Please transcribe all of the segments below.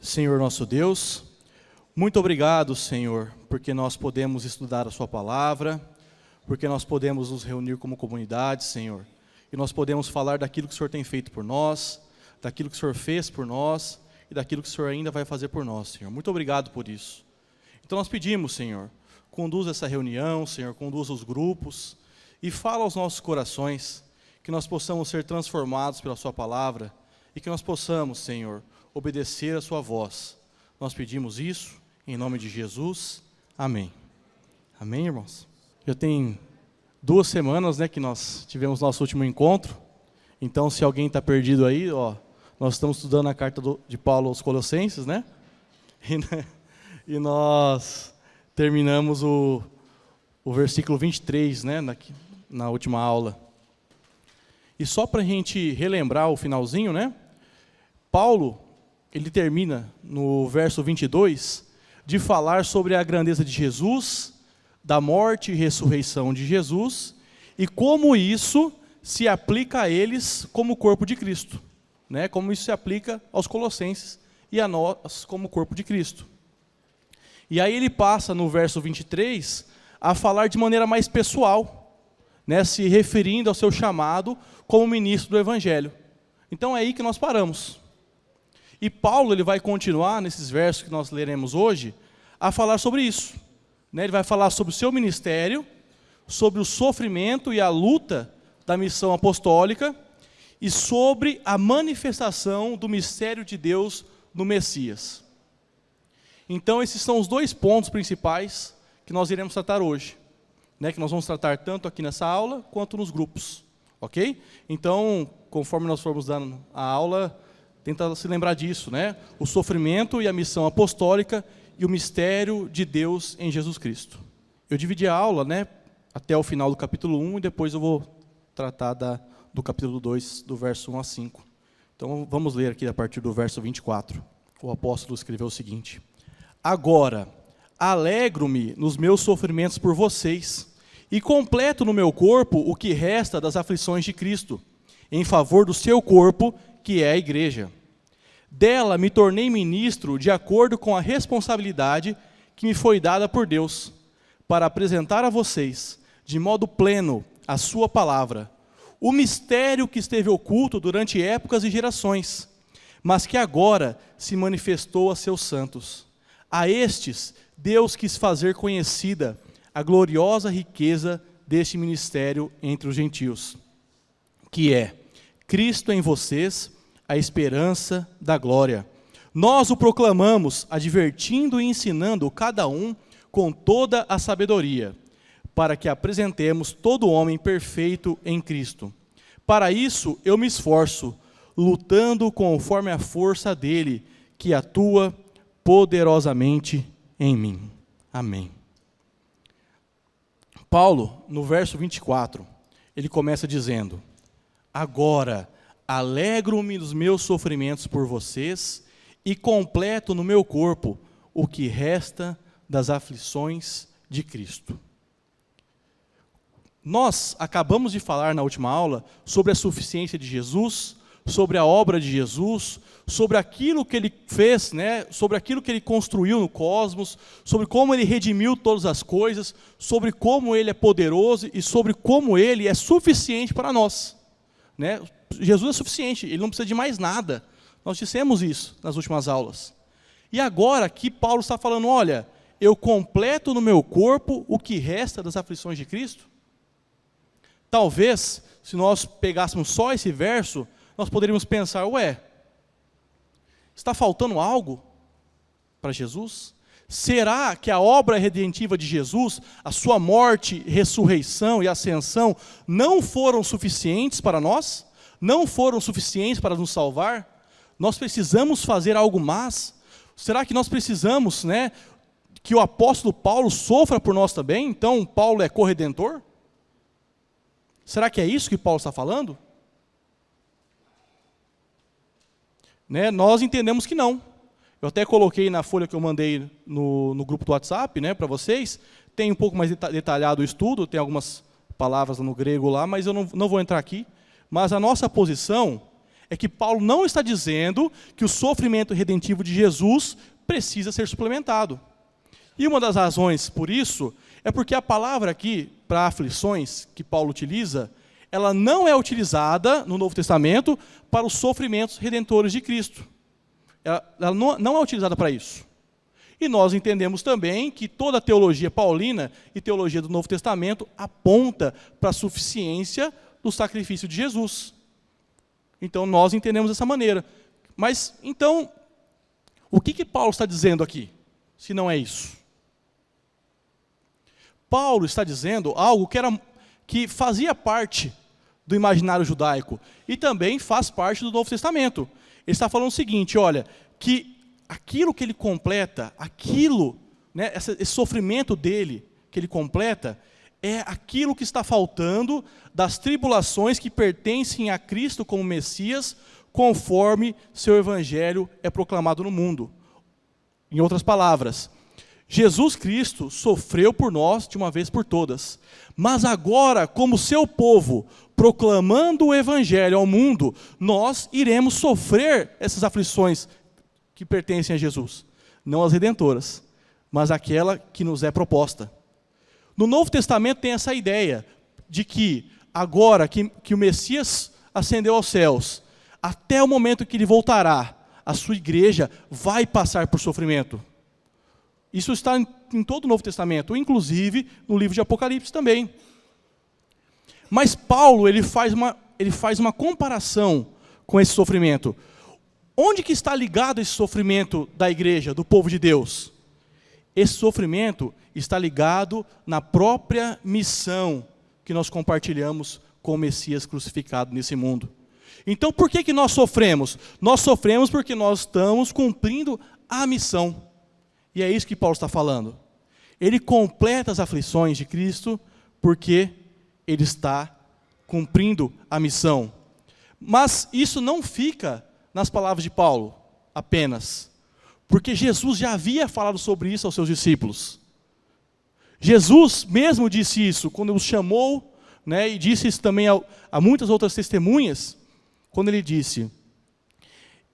Senhor nosso Deus, muito obrigado, Senhor, porque nós podemos estudar a sua palavra, porque nós podemos nos reunir como comunidade, Senhor, e nós podemos falar daquilo que o Senhor tem feito por nós, daquilo que o Senhor fez por nós e daquilo que o Senhor ainda vai fazer por nós, Senhor. Muito obrigado por isso. Então nós pedimos, Senhor, conduza essa reunião, Senhor, conduza os grupos e fala aos nossos corações, que nós possamos ser transformados pela sua palavra e que nós possamos, Senhor, obedecer a sua voz. Nós pedimos isso em nome de Jesus. Amém. Amém, irmãos? Já tem 2 semanas, que nós tivemos nosso último encontro. Então, se alguém está perdido aí, nós estamos estudando a carta de Paulo aos Colossenses, né? E nós terminamos o versículo 23, né? Na última aula. E só para a gente relembrar o finalzinho, né? Paulo, ele termina no verso 22 de falar sobre a grandeza de Jesus, da morte e ressurreição de Jesus, e como isso se aplica a eles como corpo de Cristo, né? Como isso se aplica aos colossenses e a nós como corpo de Cristo. E aí ele passa no verso 23 a falar de maneira mais pessoal, né? Se referindo ao seu chamado como ministro do Evangelho. Então é aí que nós paramos. E Paulo ele vai continuar, nesses versos que nós leremos hoje, a falar sobre isso. Né? Ele vai falar sobre o seu ministério, sobre o sofrimento e a luta da missão apostólica, e sobre a manifestação do mistério de Deus no Messias. Então esses são os 2 pontos principais que nós iremos tratar hoje. Né? Que nós vamos tratar tanto aqui nessa aula, quanto nos grupos. Ok? Então, conforme nós formos dando a aula, tenta se lembrar disso, né? O sofrimento e a missão apostólica e o mistério de Deus em Jesus Cristo. Eu dividi a aula, né, até o final do capítulo 1 e depois eu vou tratar do capítulo 2, do verso 1 a 5. Então vamos ler aqui a partir do verso 24. O apóstolo escreveu o seguinte: Agora, alegro-me nos meus sofrimentos por vocês e completo no meu corpo o que resta das aflições de Cristo, em favor do seu corpo, que é a igreja. Dela me tornei ministro de acordo com a responsabilidade que me foi dada por Deus, para apresentar a vocês, de modo pleno, a sua palavra, o mistério que esteve oculto durante épocas e gerações, mas que agora se manifestou a seus santos. A estes, Deus quis fazer conhecida a gloriosa riqueza deste ministério entre os gentios, que é Cristo em vocês, a esperança da glória. Nós o proclamamos, advertindo e ensinando cada um com toda a sabedoria, para que apresentemos todo homem perfeito em Cristo. Para isso eu me esforço, lutando conforme a força dele, que atua poderosamente em mim. Amém. Paulo, no verso 24, ele começa dizendo: Agora, alegro-me dos meus sofrimentos por vocês e completo no meu corpo o que resta das aflições de Cristo. Nós acabamos de falar na última aula sobre a suficiência de Jesus, sobre a obra de Jesus, sobre aquilo que ele fez, né? Sobre aquilo que ele construiu no cosmos, sobre como ele redimiu todas as coisas, sobre como ele é poderoso e sobre como ele é suficiente para nós. Né? Jesus é suficiente, ele não precisa de mais nada. Nós dissemos isso nas últimas aulas. E agora aqui Paulo está falando, olha, eu completo no meu corpo o que resta das aflições de Cristo. Talvez, se nós pegássemos só esse verso, nós poderíamos pensar, está faltando algo para Jesus? Será que a obra redentiva de Jesus, a sua morte, ressurreição e ascensão, não foram suficientes para nós? Não foram suficientes para nos salvar? Nós precisamos fazer algo mais? Será que nós precisamos, que o apóstolo Paulo sofra por nós também? Então, Paulo é corredentor? Será que é isso que Paulo está falando? Nós entendemos que não. Eu até coloquei na folha que eu mandei no grupo do WhatsApp, para vocês, tem um pouco mais detalhado o estudo, tem algumas palavras no grego lá, mas eu não vou entrar aqui. Mas a nossa posição é que Paulo não está dizendo que o sofrimento redentivo de Jesus precisa ser suplementado. E uma das razões por isso é porque a palavra aqui, para aflições, que Paulo utiliza, ela não é utilizada no Novo Testamento para os sofrimentos redentores de Cristo. Ela não é utilizada para isso. E nós entendemos também que toda a teologia paulina e teologia do Novo Testamento aponta para a suficiência do sacrifício de Jesus. Então nós entendemos dessa maneira. Mas então, o que Paulo está dizendo aqui, se não é isso? Paulo está dizendo algo que fazia parte do imaginário judaico e também faz parte do Novo Testamento. Ele está falando o seguinte, olha, que aquilo que ele completa, esse sofrimento dele que ele completa, é aquilo que está faltando das tribulações que pertencem a Cristo como Messias, conforme seu evangelho é proclamado no mundo. Em outras palavras, Jesus Cristo sofreu por nós de uma vez por todas, mas agora, como seu povo, proclamando o evangelho ao mundo, nós iremos sofrer essas aflições que pertencem a Jesus, não as redentoras, mas aquela que nos é proposta. No Novo Testamento tem essa ideia de que agora que o Messias ascendeu aos céus, até o momento que ele voltará, a sua igreja vai passar por sofrimento. Isso está em todo o Novo Testamento, inclusive no livro de Apocalipse também. Mas Paulo ele faz uma comparação com esse sofrimento. Onde que está ligado esse sofrimento da igreja, do povo de Deus? Esse sofrimento está ligado na própria missão que nós compartilhamos com o Messias crucificado nesse mundo. Então, por que nós sofremos? Nós sofremos porque nós estamos cumprindo a missão. E é isso que Paulo está falando. Ele completa as aflições de Cristo porque ele está cumprindo a missão. Mas isso não fica nas palavras de Paulo apenas, porque Jesus já havia falado sobre isso aos seus discípulos. Jesus mesmo disse isso quando os chamou, e disse isso também a muitas outras testemunhas, quando ele disse: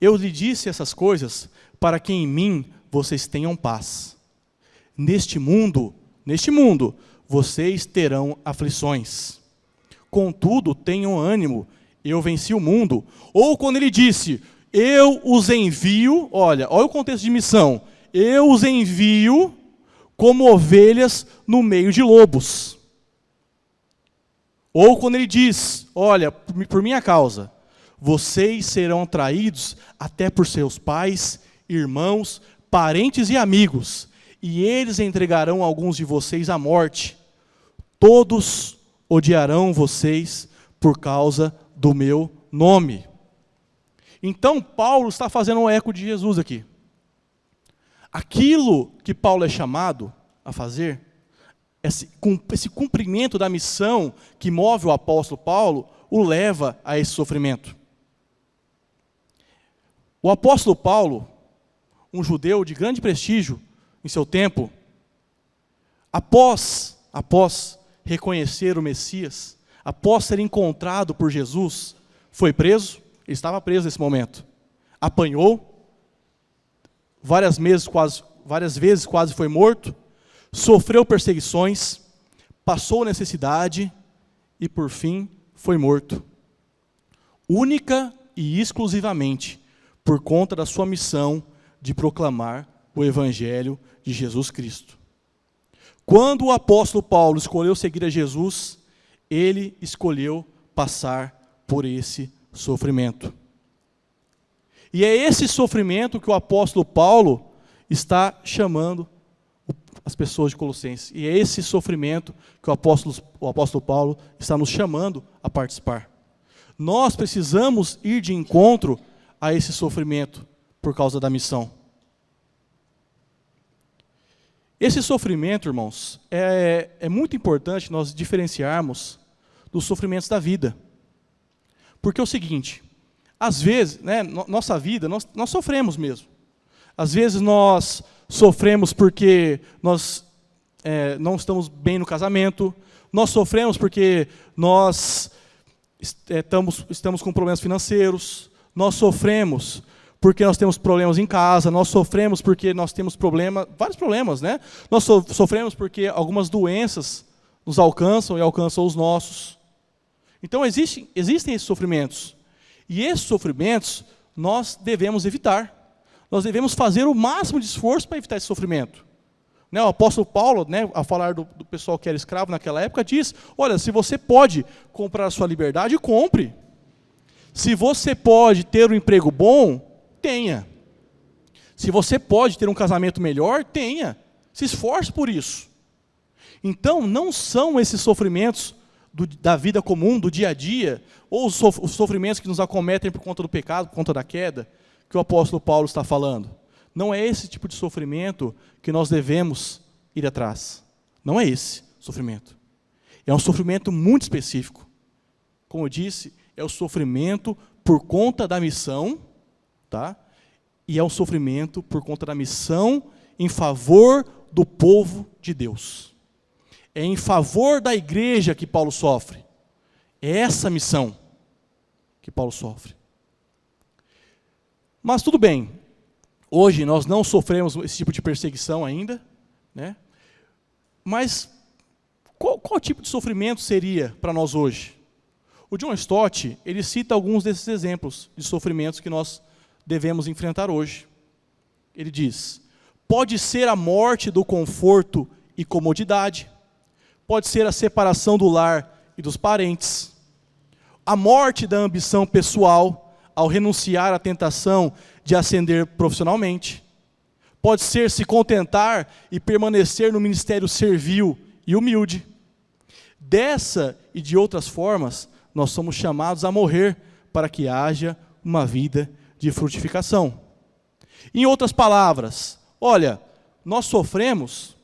eu lhe disse essas coisas para que em mim vocês tenham paz. Neste mundo, vocês terão aflições. Contudo, tenham ânimo, eu venci o mundo. Ou quando ele disse, eu os envio, olha o contexto de missão, eu os envio como ovelhas no meio de lobos. Ou quando ele diz, olha, por minha causa, vocês serão traídos até por seus pais, irmãos, parentes e amigos, e eles entregarão alguns de vocês à morte. Todos odiarão vocês por causa do meu nome. Então, Paulo está fazendo um eco de Jesus aqui. Aquilo que Paulo é chamado a fazer, esse cumprimento da missão que move o apóstolo Paulo, o leva a esse sofrimento. O apóstolo Paulo, um judeu de grande prestígio em seu tempo, após reconhecer o Messias, após ser encontrado por Jesus, foi preso, ele estava preso nesse momento, apanhou, várias vezes quase foi morto, sofreu perseguições, passou necessidade e por fim foi morto. Única e exclusivamente por conta da sua missão de proclamar o Evangelho de Jesus Cristo. Quando o apóstolo Paulo escolheu seguir a Jesus, ele escolheu passar por esse sofrimento. E é esse sofrimento que o apóstolo Paulo está chamando as pessoas de Colossenses. E é esse sofrimento que o apóstolo Paulo está nos chamando a participar. Nós precisamos ir de encontro a esse sofrimento por causa da missão. Esse sofrimento, irmãos, é muito importante nós diferenciarmos dos sofrimentos da vida. Porque é o seguinte, às vezes, nossa vida, nós sofremos mesmo. Às vezes nós sofremos porque nós não estamos bem no casamento, nós sofremos porque nós estamos com problemas financeiros, Nós sofremos porque nós temos problemas em casa, nós sofremos porque nós temos vários problemas, né? Nós sofremos porque algumas doenças nos alcançam e alcançam os nossos. Então existem esses sofrimentos. E esses sofrimentos nós devemos evitar. Nós devemos fazer o máximo de esforço para evitar esse sofrimento. Né, o apóstolo Paulo, né, a falar do pessoal que era escravo naquela época, diz, olha, se você pode comprar a sua liberdade, compre. Se você pode ter um emprego bom, tenha. Se você pode ter um casamento melhor, tenha. Se esforce por isso. Então, não são esses sofrimentos da vida comum, do dia a dia, ou os sofrimentos que nos acometem por conta do pecado, por conta da queda, que o apóstolo Paulo está falando. Não é esse tipo de sofrimento que nós devemos ir atrás. Não é esse sofrimento. É um sofrimento muito específico. Como eu disse, é o sofrimento por conta da missão, tá? E é um sofrimento por conta da missão em favor do povo de Deus. É em favor da igreja que Paulo sofre. É essa missão que Paulo sofre. Mas tudo bem. Hoje nós não sofremos esse tipo de perseguição ainda, né? Mas qual tipo de sofrimento seria para nós hoje? O John Stott, ele cita alguns desses exemplos de sofrimentos que nós devemos enfrentar hoje. Ele diz, pode ser a morte do conforto e comodidade, pode ser a separação do lar e dos parentes, a morte da ambição pessoal ao renunciar à tentação de ascender profissionalmente. Pode ser se contentar e permanecer no ministério servil e humilde. Dessa e de outras formas, nós somos chamados a morrer para que haja uma vida de frutificação. Em outras palavras, olha, nós sofremos,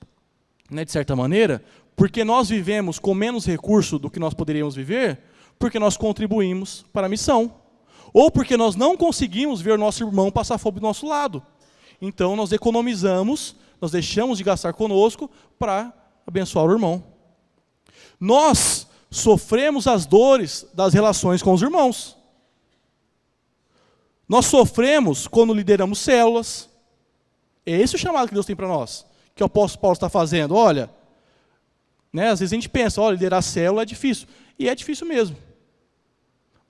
né, de certa maneira, porque nós vivemos com menos recurso do que nós poderíamos viver, porque nós contribuímos para a missão. Ou porque nós não conseguimos ver o nosso irmão passar fome do nosso lado. Então nós economizamos, nós deixamos de gastar conosco para abençoar o irmão. Nós sofremos as dores das relações com os irmãos. Nós sofremos quando lideramos células. É esse o chamado que Deus tem para nós, que o apóstolo Paulo está fazendo. Olha, né, às vezes a gente pensa, olha, liderar célula é difícil. E é difícil mesmo.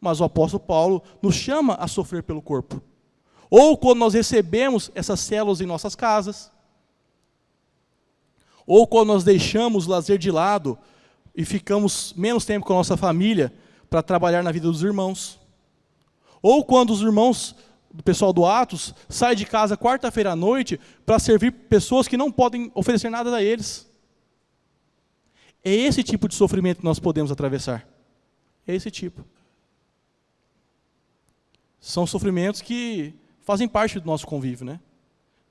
Mas o apóstolo Paulo nos chama a sofrer pelo corpo. Ou quando nós recebemos essas células em nossas casas. Ou quando nós deixamos o lazer de lado e ficamos menos tempo com a nossa família para trabalhar na vida dos irmãos. Ou quando os irmãos, o pessoal do Atos, saem de casa quarta-feira à noite para servir pessoas que não podem oferecer nada a eles. É esse tipo de sofrimento que nós podemos atravessar. É esse tipo. São sofrimentos que fazem parte do nosso convívio, né?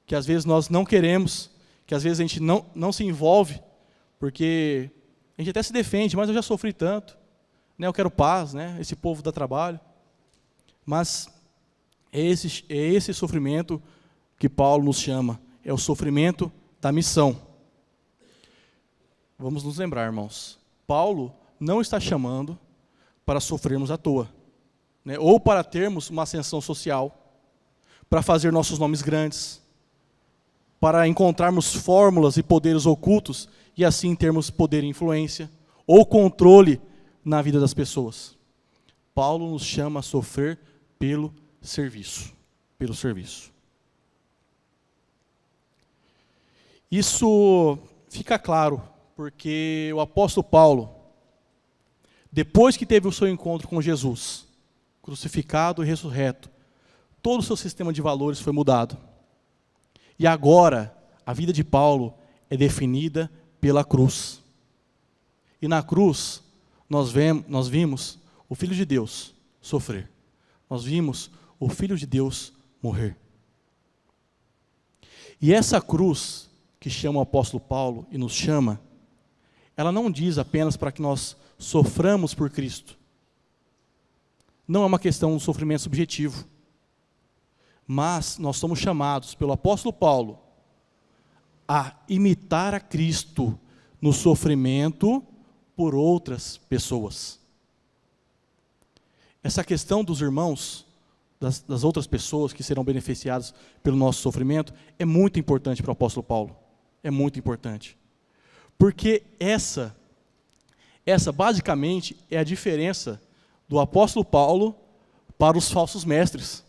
Que às vezes nós não queremos, que às vezes a gente não se envolve, porque a gente até se defende, mas eu já sofri tanto, né? Eu quero paz, né? Esse povo dá trabalho. Mas é esse sofrimento que Paulo nos chama, é o sofrimento da missão. Vamos nos lembrar, irmãos, Paulo não está chamando para sofrermos à toa. Né, ou para termos uma ascensão social, para fazer nossos nomes grandes, para encontrarmos fórmulas e poderes ocultos e assim termos poder e influência, ou controle na vida das pessoas. Paulo nos chama a sofrer pelo serviço. Pelo serviço. Isso fica claro, porque o apóstolo Paulo, depois que teve o seu encontro com Jesus, crucificado e ressurreto, todo o seu sistema de valores foi mudado. E agora, a vida de Paulo é definida pela cruz. E na cruz, nós vimos o Filho de Deus sofrer. Nós vimos o Filho de Deus morrer. E essa cruz, que chama o apóstolo Paulo e nos chama, ela não diz apenas para que nós soframos por Cristo. Não é uma questão de sofrimento subjetivo. Mas nós somos chamados pelo apóstolo Paulo a imitar a Cristo no sofrimento por outras pessoas. Essa questão dos irmãos, das outras pessoas que serão beneficiadas pelo nosso sofrimento, é muito importante para o apóstolo Paulo. É muito importante. Porque essa basicamente é a diferença do apóstolo Paulo para os falsos mestres.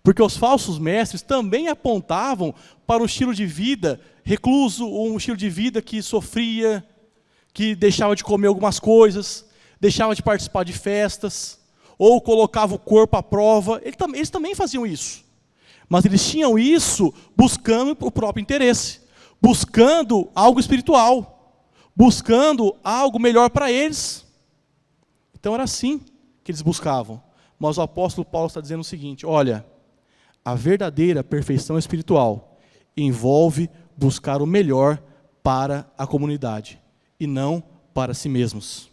Porque os falsos mestres também apontavam para um estilo de vida recluso, ou um estilo de vida que sofria, que deixava de comer algumas coisas, deixava de participar de festas, ou colocava o corpo à prova. Eles também faziam isso. Mas eles tinham isso buscando o próprio interesse, buscando algo espiritual, buscando algo melhor para eles. Então era assim que eles buscavam. Mas o apóstolo Paulo está dizendo o seguinte: olha, a verdadeira perfeição espiritual envolve buscar o melhor para a comunidade e não para si mesmos.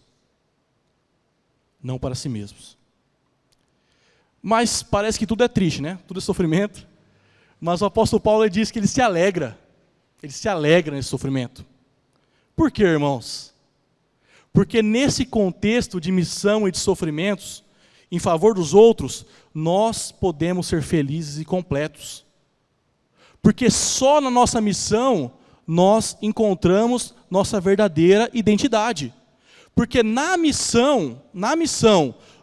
Não para si mesmos. Mas parece que tudo é triste, né? Tudo é sofrimento. Mas o apóstolo Paulo diz que ele se alegra. Ele se alegra nesse sofrimento. Por quê, irmãos? Porque nesse contexto de missão e de sofrimentos, em favor dos outros, nós podemos ser felizes e completos. Porque só na nossa missão nós encontramos nossa verdadeira identidade. Porque na missão,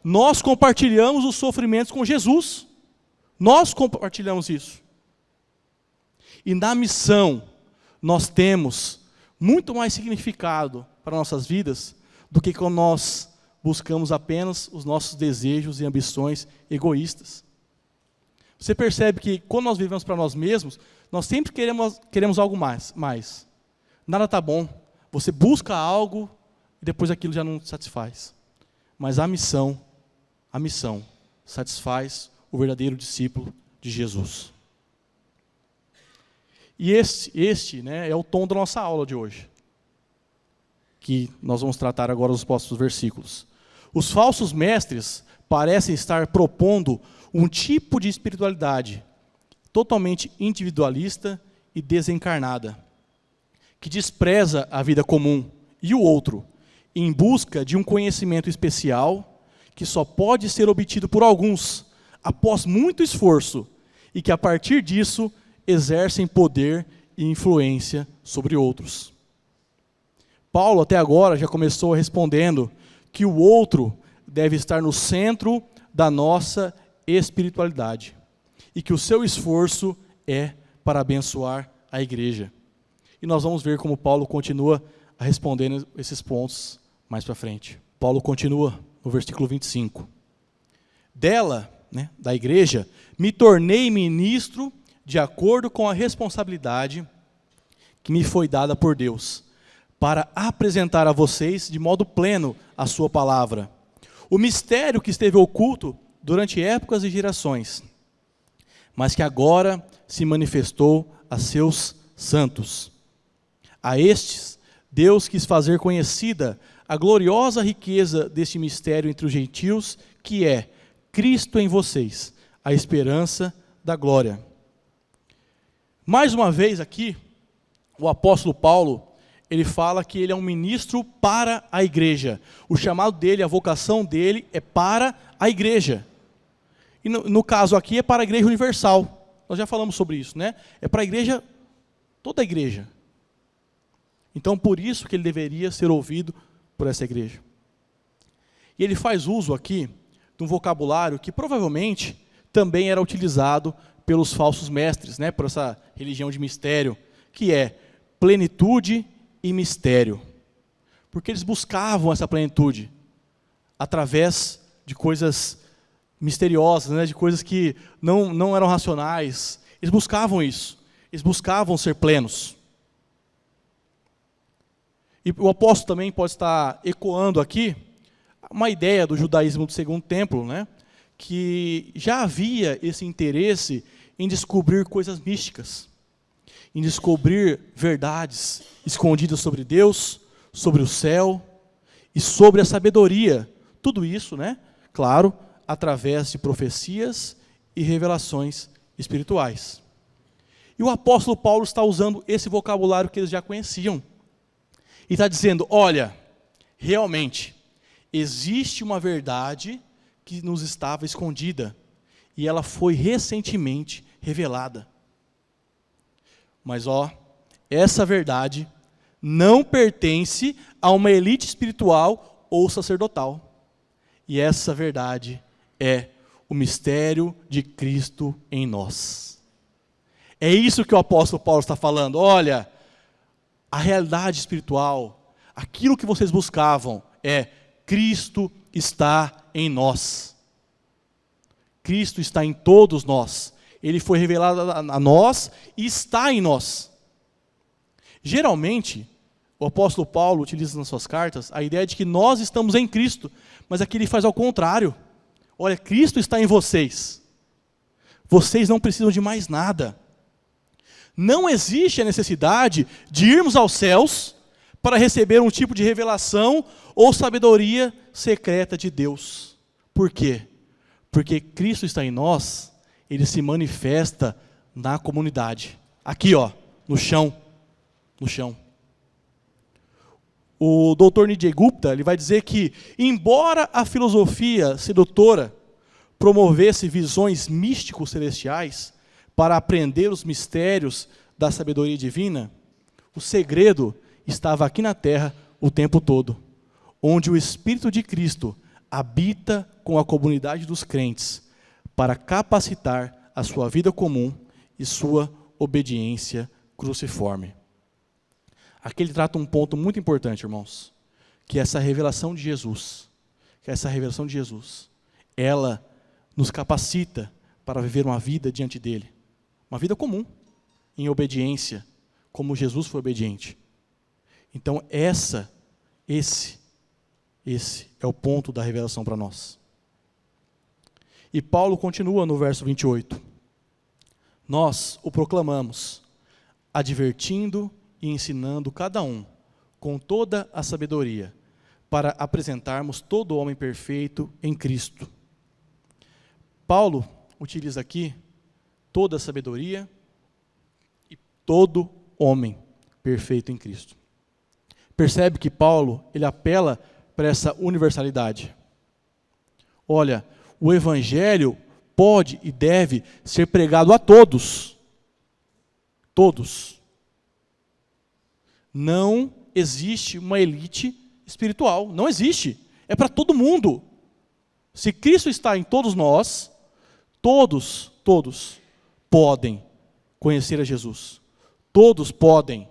nós compartilhamos os sofrimentos com Jesus. Nós compartilhamos isso. E na missão, nós temos muito mais significado para nossas vidas do que quando nós buscamos apenas os nossos desejos e ambições egoístas. Você percebe que quando nós vivemos para nós mesmos, nós sempre queremos algo mais. Nada está bom. Você busca algo e depois aquilo já não satisfaz. Mas a missão satisfaz o verdadeiro discípulo de Jesus. E este né, é o tom da nossa aula de hoje, que nós vamos tratar agora nos próximos versículos. Os falsos mestres parecem estar propondo um tipo de espiritualidade totalmente individualista e desencarnada, que despreza a vida comum e o outro, em busca de um conhecimento especial que só pode ser obtido por alguns, após muito esforço, e que a partir disso exercem poder e influência sobre outros. Paulo até agora já começou respondendo que o outro deve estar no centro da nossa espiritualidade e que o seu esforço é para abençoar a igreja. E nós vamos ver como Paulo continua a responder esses pontos mais para frente. Paulo continua no versículo 25. Dela, né, da igreja, me tornei ministro de acordo com a responsabilidade que me foi dada por Deus, para apresentar a vocês de modo pleno a sua palavra. O mistério que esteve oculto durante épocas e gerações, mas que agora se manifestou a seus santos. A estes, Deus quis fazer conhecida a gloriosa riqueza deste mistério entre os gentios, que é Cristo em vocês, a esperança da glória. Mais uma vez aqui, o apóstolo Paulo, ele fala que ele é um ministro para a igreja. O chamado dele, a vocação dele é para a igreja. E no caso aqui é para a igreja universal. Nós já falamos sobre isso, né? É para a igreja, toda a igreja. Então por isso que ele deveria ser ouvido por essa igreja. E ele faz uso aqui de um vocabulário que provavelmente também era utilizado pelos falsos mestres, né? Por essa religião de mistério, que é plenitude e mistério. Porque eles buscavam essa plenitude através de coisas misteriosas, né? De coisas que não eram racionais. Eles buscavam isso. Eles buscavam ser plenos. E o apóstolo também pode estar ecoando aqui uma ideia do judaísmo do Segundo Templo, né? Que já havia esse interesse em descobrir coisas místicas, em descobrir verdades escondidas sobre Deus, sobre o céu e sobre a sabedoria. Tudo isso, né? Claro, através de profecias e revelações espirituais. E o apóstolo Paulo está usando esse vocabulário que eles já conheciam. E está dizendo, olha, realmente, existe uma verdade que nos estava escondida e ela foi recentemente revelada. Mas essa verdade não pertence a uma elite espiritual ou sacerdotal. E essa verdade é o mistério de Cristo em nós. É isso que o apóstolo Paulo está falando. Olha, a realidade espiritual, aquilo que vocês buscavam é Cristo está em nós. Cristo está em todos nós. Ele foi revelado a nós e está em nós. Geralmente, o apóstolo Paulo utiliza nas suas cartas a ideia de que nós estamos em Cristo, mas aqui ele faz ao contrário. Olha, Cristo está em vocês. Vocês não precisam de mais nada. Não existe a necessidade de irmos aos céus para receber um tipo de revelação ou sabedoria secreta de Deus. Por quê? Porque Cristo está em nós, ele se manifesta na comunidade. Aqui, no chão. No chão. O Dr. Nidhi Gupta, ele vai dizer que, embora a filosofia sedutora promovesse visões místicos celestiais para aprender os mistérios da sabedoria divina, o segredo estava aqui na terra o tempo todo, onde o Espírito de Cristo habita com a comunidade dos crentes para capacitar a sua vida comum e sua obediência cruciforme. Aqui ele trata um ponto muito importante, irmãos, que é essa revelação de Jesus. Ela nos capacita para viver uma vida diante dele. Uma vida comum, em obediência, como Jesus foi obediente. Então esse é o ponto da revelação para nós. E Paulo continua no verso 28. Nós o proclamamos, advertindo e ensinando cada um, com toda a sabedoria, para apresentarmos todo homem perfeito em Cristo. Paulo utiliza aqui toda a sabedoria e todo homem perfeito em Cristo. Percebe que Paulo, ele apela para essa universalidade. Olha, o evangelho pode e deve ser pregado a todos. Todos. Não existe uma elite espiritual, não existe. É para todo mundo. Se Cristo está em todos nós, todos podem conhecer a Jesus. Todos podem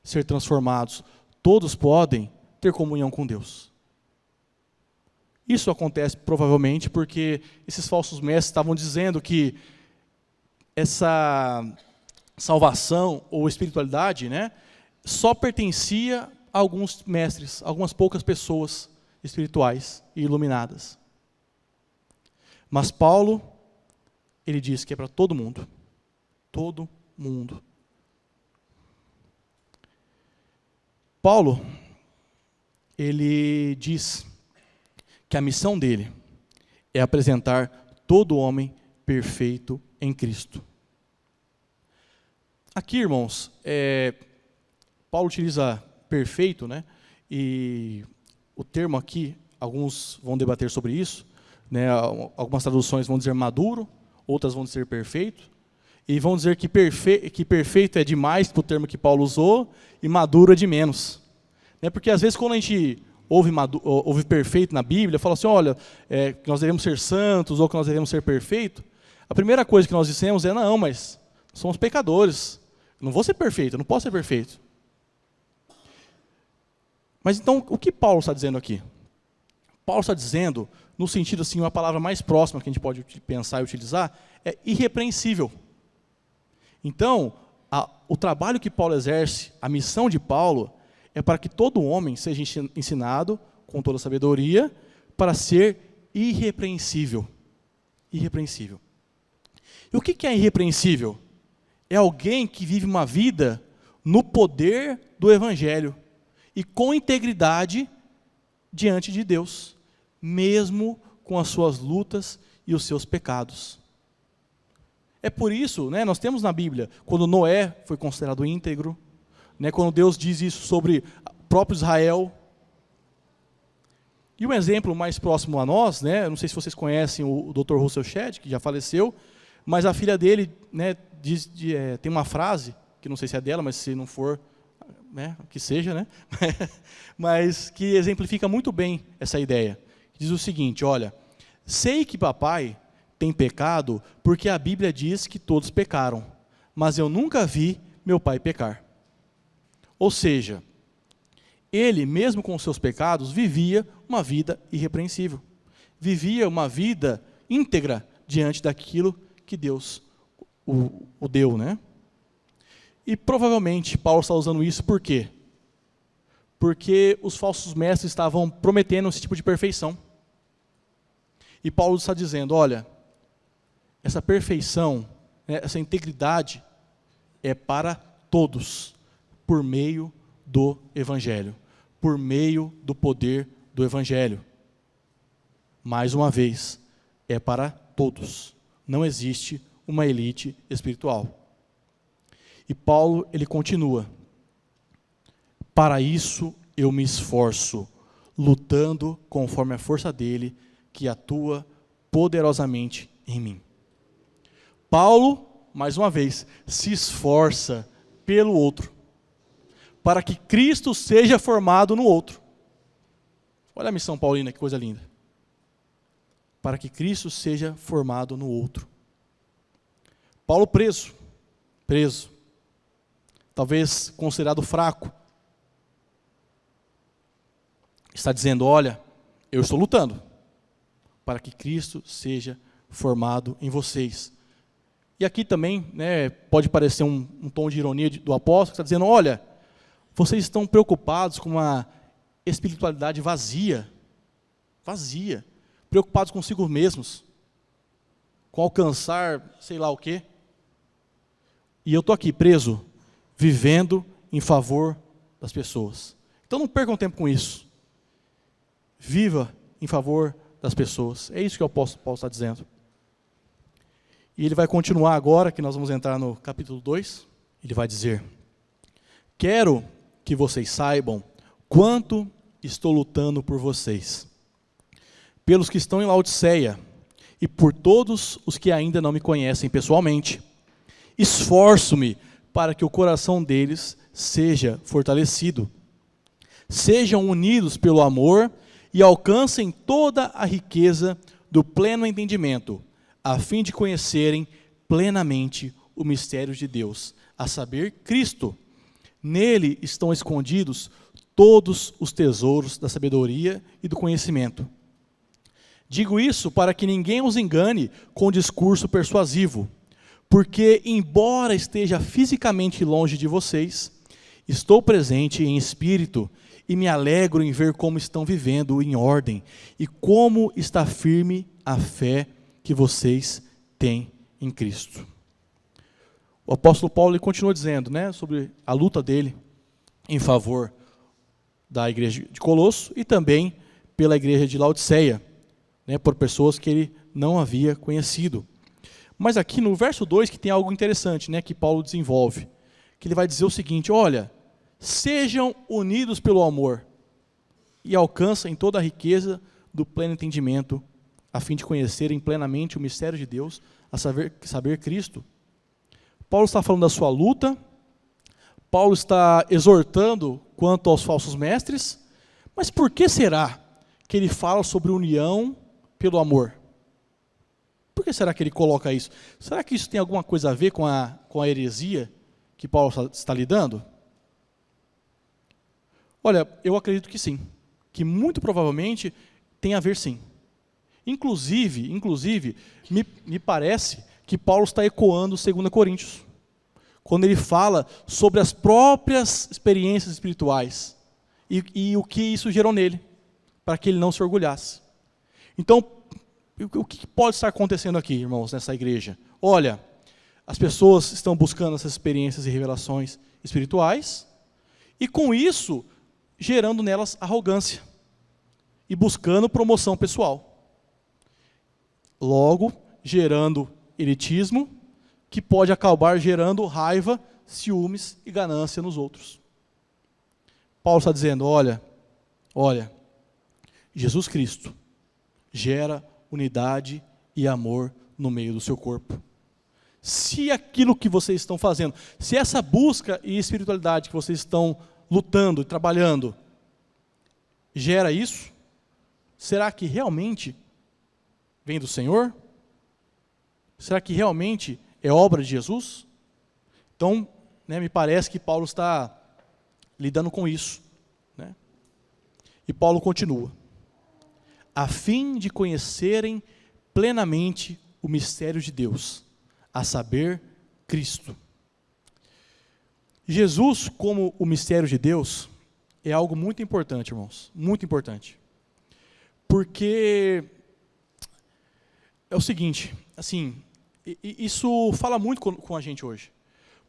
ser transformados. Todos podem ter comunhão com Deus. Isso acontece provavelmente porque esses falsos mestres estavam dizendo que essa salvação ou espiritualidade, só pertencia a alguns mestres, algumas poucas pessoas espirituais e iluminadas. Mas Paulo, ele diz que é para todo mundo. Todo mundo. Paulo, ele diz que a missão dele é apresentar todo homem perfeito em Cristo. Aqui, irmãos, Paulo utiliza perfeito, e o termo aqui, alguns vão debater sobre isso, algumas traduções vão dizer maduro, outras vão dizer perfeito, e vão dizer que perfeito é demais para o termo que Paulo usou, e maduro é de menos. Porque às vezes quando a gente ouve perfeito na Bíblia, fala assim, olha, que nós devemos ser santos, ou que nós devemos ser perfeitos, a primeira coisa que nós dissemos é, não, mas somos pecadores, eu não vou ser perfeito, eu não posso ser perfeito. Mas então, o que Paulo está dizendo aqui? Paulo está dizendo, no sentido assim, uma palavra mais próxima que a gente pode pensar e utilizar, é irrepreensível. Então, o trabalho que Paulo exerce, a missão de Paulo, é para que todo homem seja ensinado, com toda a sabedoria, para ser irrepreensível. Irrepreensível. E o que é irrepreensível? É alguém que vive uma vida no poder do Evangelho e com integridade diante de Deus, mesmo com as suas lutas e os seus pecados. É por isso, nós temos na Bíblia, quando Noé foi considerado íntegro, quando Deus diz isso sobre o próprio Israel. E um exemplo mais próximo a nós, né, não sei se vocês conhecem o Dr. Russell Shedd, que já faleceu, mas a filha dele, né, tem uma frase, que não sei se é dela, mas se não for, né, que seja, né, mas que exemplifica muito bem essa ideia. Diz o seguinte, olha, sei que papai tem pecado porque a Bíblia diz que todos pecaram, mas eu nunca vi meu pai pecar. Ou seja, ele, mesmo com os seus pecados, vivia uma vida irrepreensível. Vivia uma vida íntegra diante daquilo que Deus o deu, né? E provavelmente Paulo está usando isso por quê? Porque os falsos mestres estavam prometendo esse tipo de perfeição. E Paulo está dizendo, olha, essa perfeição, né, essa integridade é para todos, por meio do Evangelho, por meio do poder do Evangelho. Mais uma vez, é para todos. Não existe uma elite espiritual. E Paulo, ele continua, para isso eu me esforço, lutando conforme a força dele, que atua poderosamente em mim. Paulo, mais uma vez, se esforça pelo outro, para que Cristo seja formado no outro. Olha a missão paulina, que coisa linda. Para que Cristo seja formado no outro. Paulo preso, talvez considerado fraco, está dizendo, olha, eu estou lutando, para que Cristo seja formado em vocês. E aqui também, né, pode parecer um tom de ironia do apóstolo, que está dizendo, olha, vocês estão preocupados com uma espiritualidade vazia, preocupados consigo mesmos, com alcançar sei lá o quê. E eu estou aqui preso, vivendo em favor das pessoas. Então não percam tempo com isso. Viva em favor das pessoas. É isso que o apóstolo Paulo está dizendo. E ele vai continuar agora, que nós vamos entrar no capítulo 2. Ele vai dizer, quero que vocês saibam quanto estou lutando por vocês, pelos que estão em Laodiceia e por todos os que ainda não me conhecem pessoalmente. Esforço-me para que o coração deles seja fortalecido. Sejam unidos pelo amor e alcancem toda a riqueza do pleno entendimento, a fim de conhecerem plenamente o mistério de Deus, a saber, Cristo. Nele estão escondidos todos os tesouros da sabedoria e do conhecimento. Digo isso para que ninguém os engane com discurso persuasivo, porque, embora esteja fisicamente longe de vocês, estou presente em espírito e me alegro em ver como estão vivendo em ordem e como está firme a fé que vocês têm em Cristo. O apóstolo Paulo ele continua dizendo, né, sobre a luta dele em favor da igreja de Colosso e também pela igreja de Laodiceia, né, por pessoas que ele não havia conhecido. Mas aqui no verso 2 que tem algo interessante, né, que Paulo desenvolve, que ele vai dizer o seguinte, olha, sejam unidos pelo amor e alcancem toda a riqueza do pleno entendimento, a fim de conhecerem plenamente o mistério de Deus, a saber Cristo. Paulo está falando da sua luta, Paulo está exortando quanto aos falsos mestres, mas por que será que ele fala sobre união pelo amor? Por que será que ele coloca isso? Será que isso tem alguma coisa a ver com a heresia que Paulo está lidando? Olha, eu acredito que sim, que muito provavelmente tem a ver sim. Inclusive, me parece que Paulo está ecoando 2 Coríntios, quando ele fala sobre as próprias experiências espirituais e o que isso gerou nele, para que ele não se orgulhasse. Então, o que pode estar acontecendo aqui, irmãos, nessa igreja? Olha, as pessoas estão buscando essas experiências e revelações espirituais, e com isso, gerando nelas arrogância, e buscando promoção pessoal. Logo, gerando elitismo, que pode acabar gerando raiva, ciúmes e ganância nos outros. Paulo está dizendo, olha, Jesus Cristo gera unidade e amor no meio do seu corpo. Se aquilo que vocês estão fazendo, se essa busca e espiritualidade que vocês estão lutando e trabalhando gera isso, será que realmente vem do Senhor? Será que realmente é obra de Jesus? Então, me parece que Paulo está lidando com isso. E Paulo continua. A fim de conhecerem plenamente o mistério de Deus, a saber, Cristo. Jesus, como o mistério de Deus, é algo muito importante, irmãos, muito importante. Porque é o seguinte, assim, isso fala muito com a gente hoje.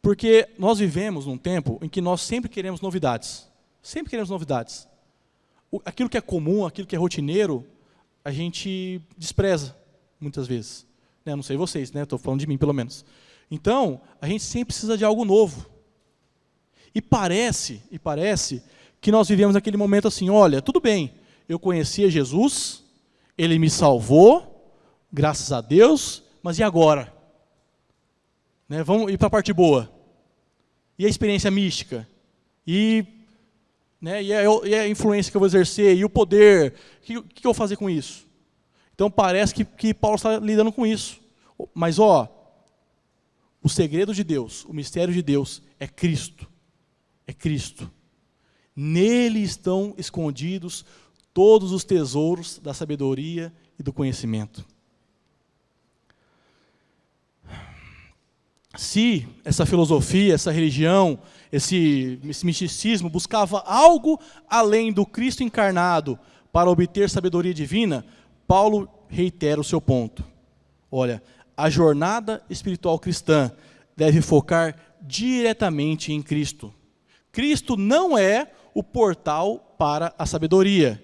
Porque nós vivemos num tempo em que nós sempre queremos novidades. Sempre queremos novidades. Aquilo que é comum, aquilo que é rotineiro, a gente despreza, muitas vezes. Não sei vocês, estou falando de mim pelo menos. Então, a gente sempre precisa de algo novo. E parece que nós vivemos naquele momento assim, olha, tudo bem, eu conhecia Jesus, Ele me salvou, graças a Deus, mas e agora? Vamos ir para a parte boa. E a experiência mística? E a influência que eu vou exercer? E o poder? O que eu vou fazer com isso? Então parece que Paulo está lidando com isso. Mas o segredo de Deus, o mistério de Deus é Cristo. É Cristo. Nele estão escondidos todos os tesouros da sabedoria e do conhecimento. Se essa filosofia, essa religião, esse misticismo buscava algo além do Cristo encarnado para obter sabedoria divina, Paulo reitera o seu ponto. Olha, a jornada espiritual cristã deve focar diretamente em Cristo. Cristo não é o portal para a sabedoria.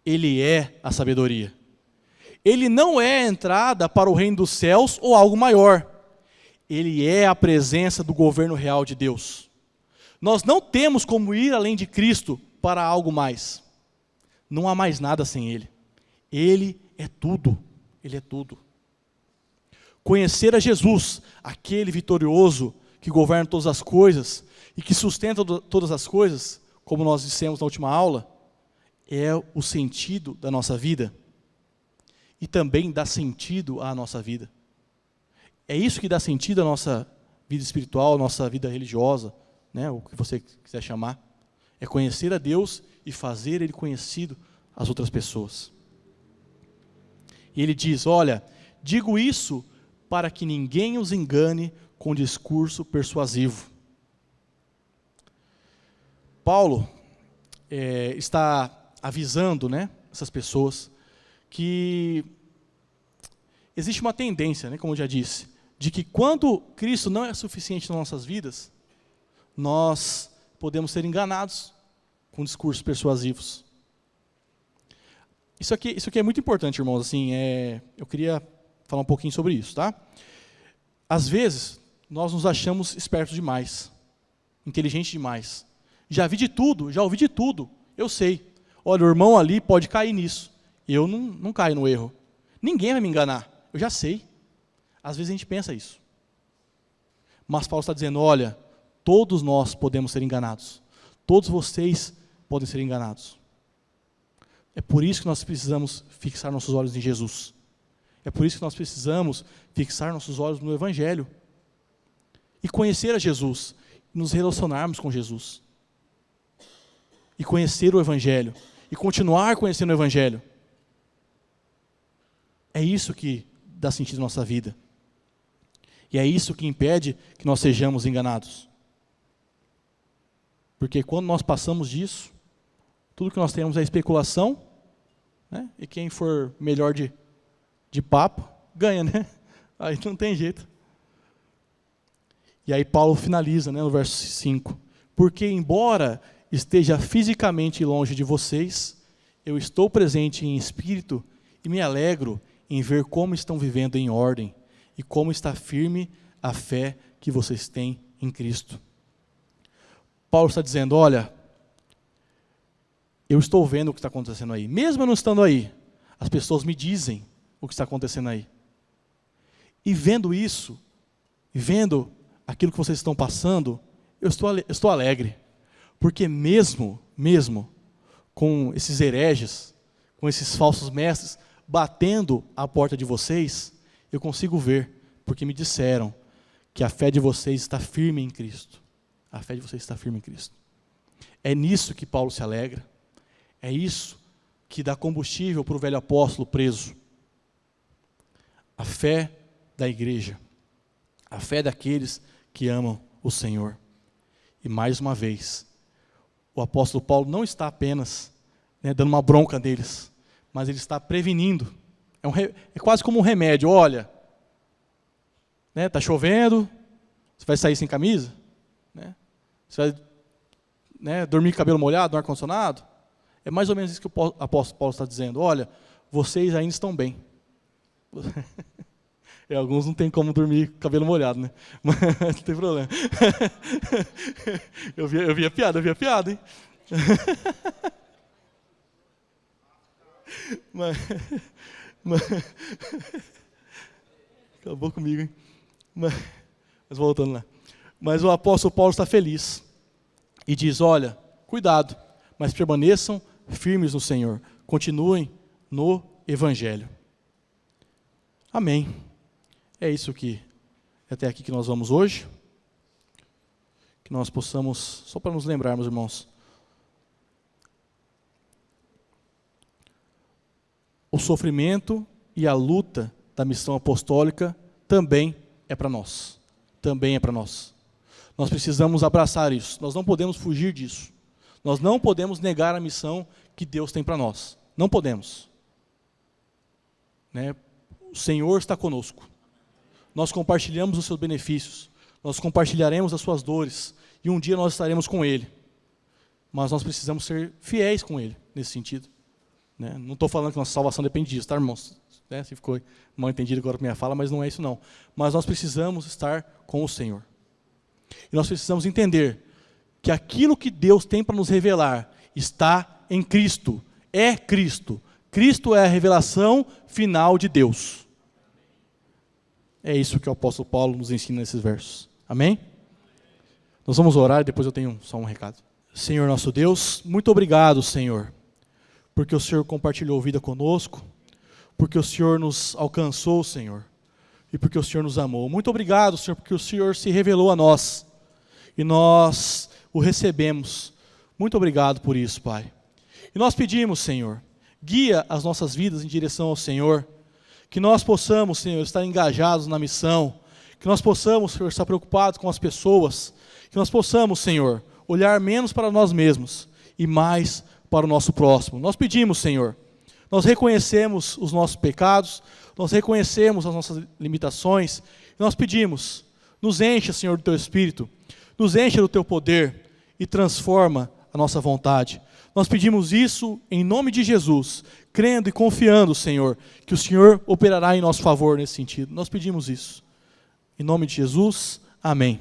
Ele é a sabedoria. Ele não é a entrada para o reino dos céus ou algo maior. Ele é a presença do governo real de Deus. Nós não temos como ir além de Cristo para algo mais. Não há mais nada sem Ele. Ele é tudo. Ele é tudo. Conhecer a Jesus, aquele vitorioso que governa todas as coisas e que sustenta todas as coisas, como nós dissemos na última aula, é o sentido da nossa vida. E também dá sentido à nossa vida. É isso que dá sentido à nossa vida espiritual, à nossa vida religiosa, o que você quiser chamar. É conhecer a Deus e fazer Ele conhecido às outras pessoas. E ele diz, olha, digo isso para que ninguém os engane com discurso persuasivo. Paulo está avisando essas pessoas que existe uma tendência, como eu já disse, de que quando Cristo não é suficiente nas nossas vidas, nós podemos ser enganados com discursos persuasivos. Isso aqui é muito importante, irmãos. Assim, eu queria falar um pouquinho sobre isso, tá? Às vezes, nós nos achamos espertos demais, inteligentes demais. Já ouvi de tudo, eu sei. Olha, o irmão ali pode cair nisso. Eu não caio no erro. Ninguém vai me enganar, eu já sei. Às vezes a gente pensa isso. Mas Paulo está dizendo, olha, todos nós podemos ser enganados. Todos vocês podem ser enganados. É por isso que nós precisamos fixar nossos olhos em Jesus. É por isso que nós precisamos fixar nossos olhos no Evangelho. E conhecer a Jesus, nos relacionarmos com Jesus. E conhecer o Evangelho. E continuar conhecendo o Evangelho. É isso que dá sentido à nossa vida. E é isso que impede que nós sejamos enganados. Porque quando nós passamos disso, tudo que nós temos é especulação, e quem for melhor de papo, ganha, Aí não tem jeito. E aí Paulo finaliza, no verso 5. Porque embora esteja fisicamente longe de vocês, eu estou presente em espírito e me alegro em ver como estão vivendo em ordem e como está firme a fé que vocês têm em Cristo. Paulo está dizendo, olha, eu estou vendo o que está acontecendo aí. Mesmo eu não estando aí, as pessoas me dizem o que está acontecendo aí. E vendo isso, e vendo aquilo que vocês estão passando, eu estou alegre. Porque mesmo com esses hereges, com esses falsos mestres, batendo à porta de vocês, eu consigo ver, porque me disseram que a fé de vocês está firme em Cristo. A fé de vocês está firme em Cristo. É nisso que Paulo se alegra. É isso que dá combustível para o velho apóstolo preso. A fé da igreja. A fé daqueles que amam o Senhor. E mais uma vez, o apóstolo Paulo não está apenas dando uma bronca deles, mas ele está prevenindo. É quase como um remédio. Olha, está chovendo, você vai sair sem camisa? Você vai dormir com o cabelo molhado no ar-condicionado? É mais ou menos isso que o apóstolo Paulo está dizendo. Olha, vocês ainda estão bem. Alguns não tem como dormir com o cabelo molhado, né? Mas não tem problema. Eu vi a piada, hein? Mas acabou comigo, hein? Mas voltando lá. Mas o apóstolo Paulo está feliz. E diz, olha, cuidado, mas permaneçam firmes no Senhor. Continuem no Evangelho. Amém. É isso que até aqui que nós vamos hoje. Que nós possamos, só para nos lembrarmos, irmãos, o sofrimento e a luta da missão apostólica também é para nós. Também é para nós. Nós precisamos abraçar isso. Nós não podemos fugir disso. Nós não podemos negar a missão que Deus tem para nós. Não podemos. O Senhor está conosco. Nós compartilhamos os seus benefícios. Nós compartilharemos as suas dores. E um dia nós estaremos com Ele. Mas nós precisamos ser fiéis com Ele, nesse sentido. Não estou falando que nossa salvação depende disso, tá, irmãos? Se ficou mal entendido agora com a minha fala, mas não é isso não. Mas nós precisamos estar com o Senhor. E nós precisamos entender que aquilo que Deus tem para nos revelar está em Cristo. É Cristo. Cristo é a revelação final de Deus. É isso que o apóstolo Paulo nos ensina nesses versos. Amém? Nós vamos orar e depois eu tenho só um recado. Senhor nosso Deus, muito obrigado, Senhor, porque o Senhor compartilhou vida conosco, porque o Senhor nos alcançou, Senhor, e porque o Senhor nos amou. Muito obrigado, Senhor, porque o Senhor se revelou a nós, e nós o recebemos. Muito obrigado por isso, Pai. E nós pedimos, Senhor, guia as nossas vidas em direção ao Senhor, que nós possamos, Senhor, estar engajados na missão, que nós possamos, Senhor, estar preocupados com as pessoas, que nós possamos, Senhor, olhar menos para nós mesmos e mais para o nosso próximo. Nós pedimos, Senhor, nós reconhecemos os nossos pecados, nós reconhecemos as nossas limitações, e nós pedimos, nos encha, Senhor, do Teu Espírito, nos encha do Teu poder e transforma a nossa vontade. Nós pedimos isso em nome de Jesus, crendo e confiando, Senhor, que o Senhor operará em nosso favor nesse sentido. Nós pedimos isso. Em nome de Jesus, amém.